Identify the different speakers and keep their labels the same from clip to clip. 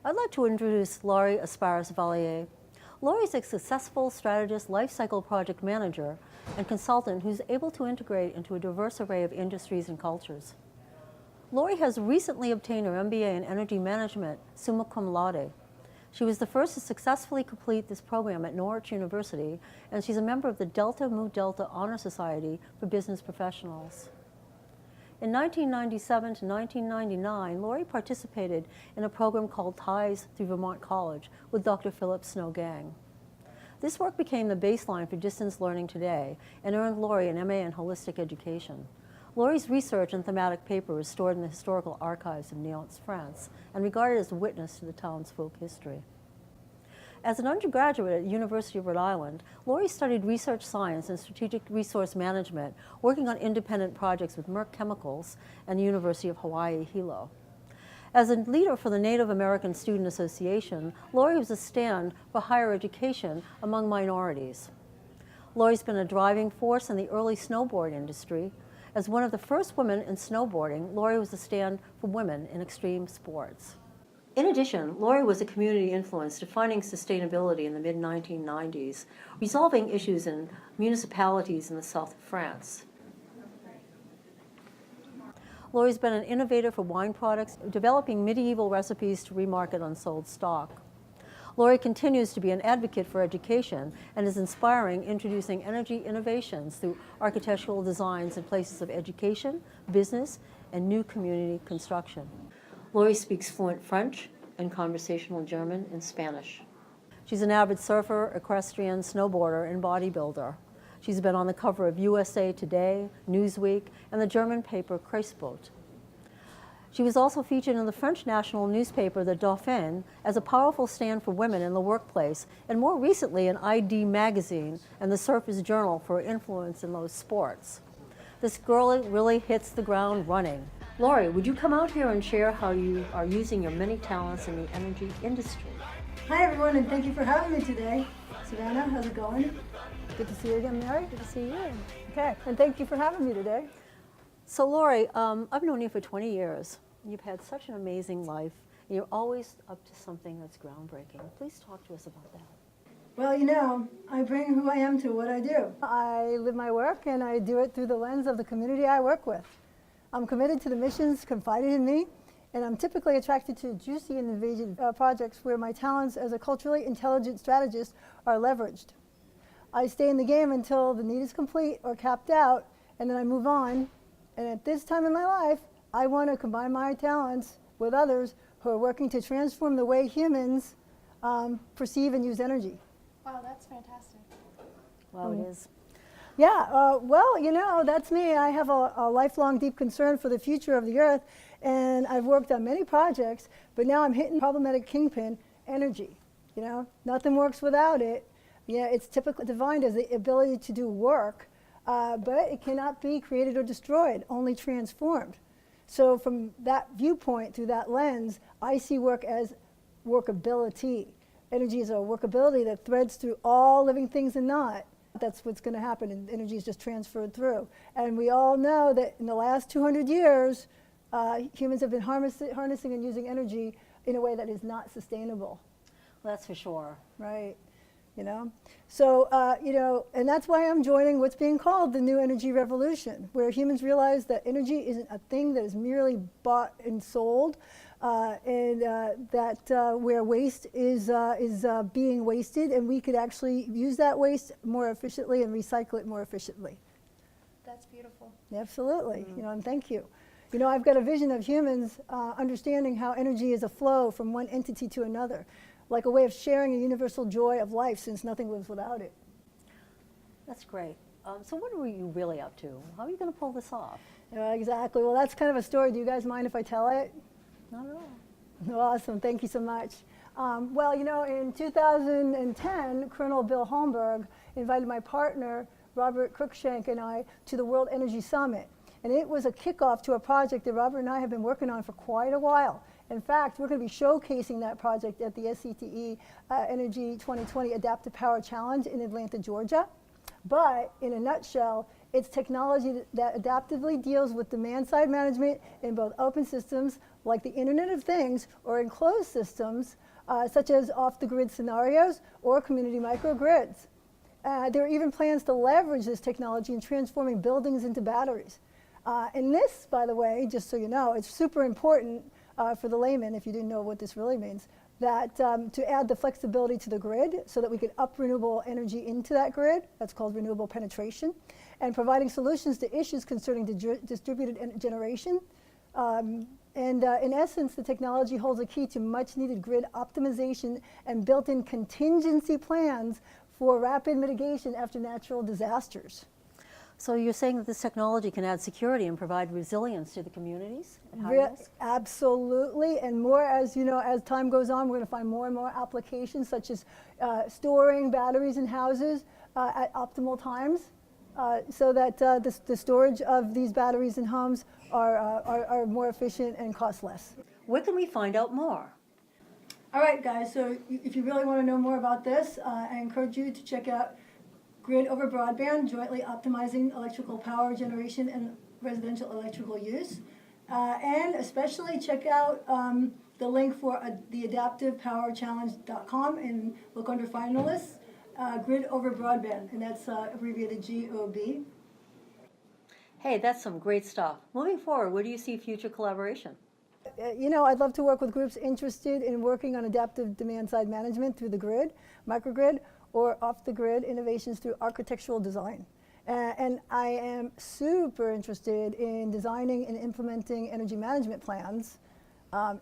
Speaker 1: I'd like to introduce Laurie Asperas. Laurie is a successful strategist, life cycle project manager, and consultant who's able to integrate into a diverse array of industries and cultures. Laurie has recently obtained her MBA in Energy Management, summa cum laude. She was the first to successfully complete this program at Norwich University, and she's a member of the Delta Mu Delta Honor Society for Business Professionals. In 1997 to 1999, Laurie participated in a program called Ties through Vermont College with Dr. Philip Snow Gang. This work became the baseline for distance learning today and earned Laurie an MA in Holistic Education. Laurie's research and thematic paper is stored in the historical archives of Nantes, France, and regarded as a witness to the town's folk history. As an undergraduate at the University of Rhode Island, Laurie studied research science and strategic resource management, working on independent projects with Merck Chemicals and the University of Hawaii, Hilo. As a leader for the Native American Student Association, Laurie was a stand for higher education among minorities. Laurie's been a driving force in the early snowboard industry. As one of the first women in snowboarding, Laurie was a stand for women in extreme sports. In addition, Laurie was a community influence defining sustainability in the mid-1990s, resolving issues in municipalities in the south of France. Laurie's been an innovator for wine products, developing medieval recipes to remarket unsold stock. Laurie continues to be an advocate for education and is inspiring introducing energy innovations through architectural designs in places of education, business, and new community construction. Laurie speaks fluent French and conversational German and Spanish. She's an avid surfer, equestrian, snowboarder, and bodybuilder. She's been on the cover of USA Today, Newsweek, and the German paper Kreisboot. She was also featured in the French national newspaper, The Dauphin, as a powerful stand for women in the workplace, and more recently in ID Magazine and the Surface Journal for her influence in those sports. This girl really hits the ground running. Laurie, would you come out here and share how you are using your many talents in the energy industry?
Speaker 2: Hi everyone, and thank you for having me today. Savannah, how's it going?
Speaker 3: Good to see you again, Mary.
Speaker 1: Good to see you.
Speaker 3: Okay, and thank you for having me today.
Speaker 1: So Laurie, I've known you for 20 years. You've had such an amazing life, and you're always up to something that's groundbreaking. Please talk to us about that.
Speaker 2: Well, you know, I bring who I am to what I do.
Speaker 3: I live my work, and I do it through the lens of the community I work with. I'm committed to the missions confided in me, and I'm typically attracted to juicy and innovative projects where my talents as a culturally intelligent strategist are leveraged. I stay in the game until the need is complete or capped out, and then I move on. And at this time in my life, I want to combine my talents with others who are working to transform the way humans perceive and use energy.
Speaker 4: Wow, that's fantastic.
Speaker 1: Wow, it is.
Speaker 3: Yeah, well, you know, that's me. I have a lifelong deep concern for the future of the earth, and I've worked on many projects, but now I'm hitting problematic kingpin, energy. You know, nothing works without it. Yeah, it's typically defined as the ability to do work, but it cannot be created or destroyed, only transformed. So from that viewpoint, through that lens, I see work as workability. Energy is a workability that threads through all living things and not. That's what's going to happen, and energy is just transferred through. And we all know that in the last 200 years, humans have been harnessing and using energy in a way that is not sustainable.
Speaker 1: Well, that's for sure.
Speaker 3: Right. You know, so, you know, and that's why I'm joining what's being called the new energy revolution, where humans realize that energy isn't a thing that is merely bought and sold, and that where waste is being wasted, and we could actually use that waste more efficiently and recycle it more efficiently.
Speaker 4: That's beautiful.
Speaker 3: Absolutely. You know, and thank you. You know, I've got a vision of humans understanding how energy is a flow from one entity to another, like a way of sharing a universal joy of life, since nothing lives without it.
Speaker 1: That's great. So what are you really up to? How are you going to pull this off?
Speaker 3: Exactly. Well, that's kind of a story. Do you guys mind if I tell it?
Speaker 1: Not at all.
Speaker 3: Awesome. Thank you so much. Well, you know, in 2010, Colonel Bill Holmberg invited my partner, Robert Cruikshank, and I to the World Energy Summit. And it was a kickoff to a project that Robert and I have been working on for quite a while. In fact, we're going to be showcasing that project at the SCTE Energy 2020 Adaptive Power Challenge in Atlanta, Georgia. But in a nutshell, it's technology that adaptively deals with demand-side management in both open systems like the Internet of Things or enclosed systems, such as off-the-grid scenarios or community microgrids. There are even plans to leverage this technology in transforming buildings into batteries. And this, by the way, just so you know, it's super important for the layman, if you didn't know what this really means, that to add the flexibility to the grid so that we could up renewable energy into that grid. That's called renewable penetration. And providing solutions to issues concerning distributed generation. In essence, the technology holds a key to much needed grid optimization and built-in contingency plans for rapid mitigation after natural disasters.
Speaker 1: So you're saying that this technology can add security and provide resilience to the communities at high risk?
Speaker 3: Absolutely, and more as you know, as time goes on, we're going to find more and more applications, such as storing batteries in houses at optimal times, so that the storage of these batteries in homes are more efficient and cost less.
Speaker 1: Where can we find out more?
Speaker 2: All right, guys, so if you really want to know more about this, I encourage you to check out Grid over Broadband, jointly optimizing electrical power generation and residential electrical use. And especially check out the link for the adaptivepowerchallenge.com and look under finalists, Grid over Broadband, and that's abbreviated GOB.
Speaker 1: Hey, that's some great stuff. Moving forward, where do you see future collaboration?
Speaker 3: You know, I'd love to work with groups interested in working on adaptive demand-side management through the grid, microgrid, or off-the-grid innovations through architectural design. And I am super interested in designing and implementing energy management plans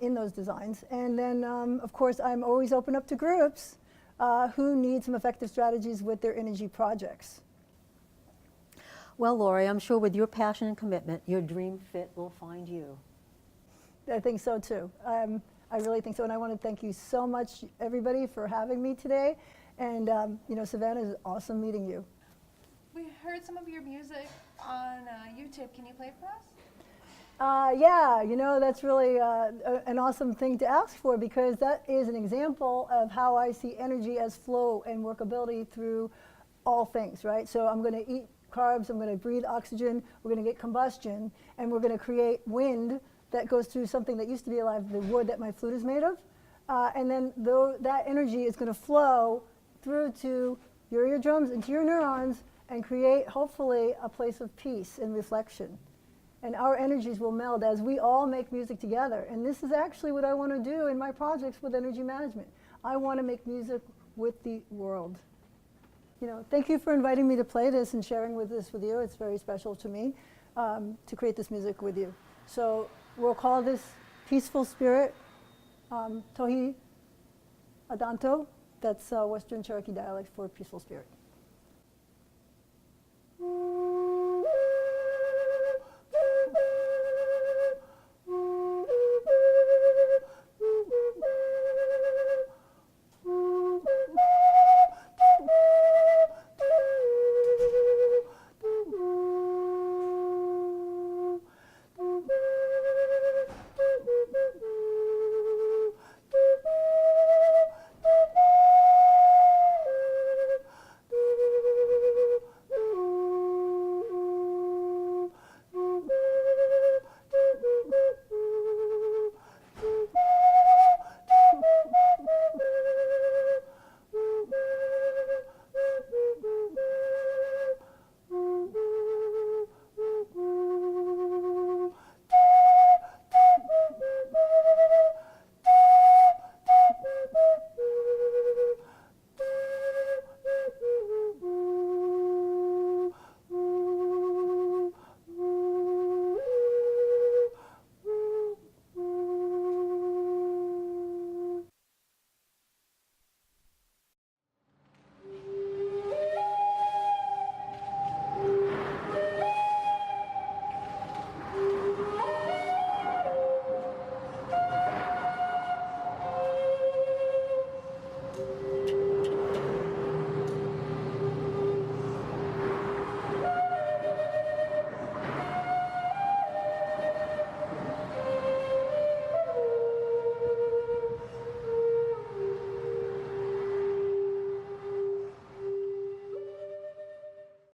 Speaker 3: in those designs. And then, of course, I'm always open up to groups who need some effective strategies with their energy projects.
Speaker 1: Well, Laurie, I'm sure with your passion and commitment, your dream fit will find you.
Speaker 3: I think so, too. I really think so. And I want to thank you so much, everybody, for having me today. And, you know, Savannah, it's awesome meeting you.
Speaker 4: We heard some of your music on YouTube. Can you play it for us?
Speaker 3: Yeah, you know, that's really an awesome thing to ask for, because that is an example of how I see energy as flow and workability through all things, right? So I'm going to eat carbs, I'm going to breathe oxygen, we're going to get combustion, and we're going to create wind that goes through something that used to be alive, the wood that my flute is made of. And then that energy is going to flow through to your eardrums, into your neurons, and create, hopefully, a place of peace and reflection. And our energies will meld as we all make music together. And this is actually what I want to do in my projects with energy management. I want to make music with the world. You know, thank you for inviting me to play this and sharing this with you. It's very special to me to create this music with you. So we'll call this Peaceful Spirit, Tohi Adanto. That's Western Cherokee dialect for peaceful spirit.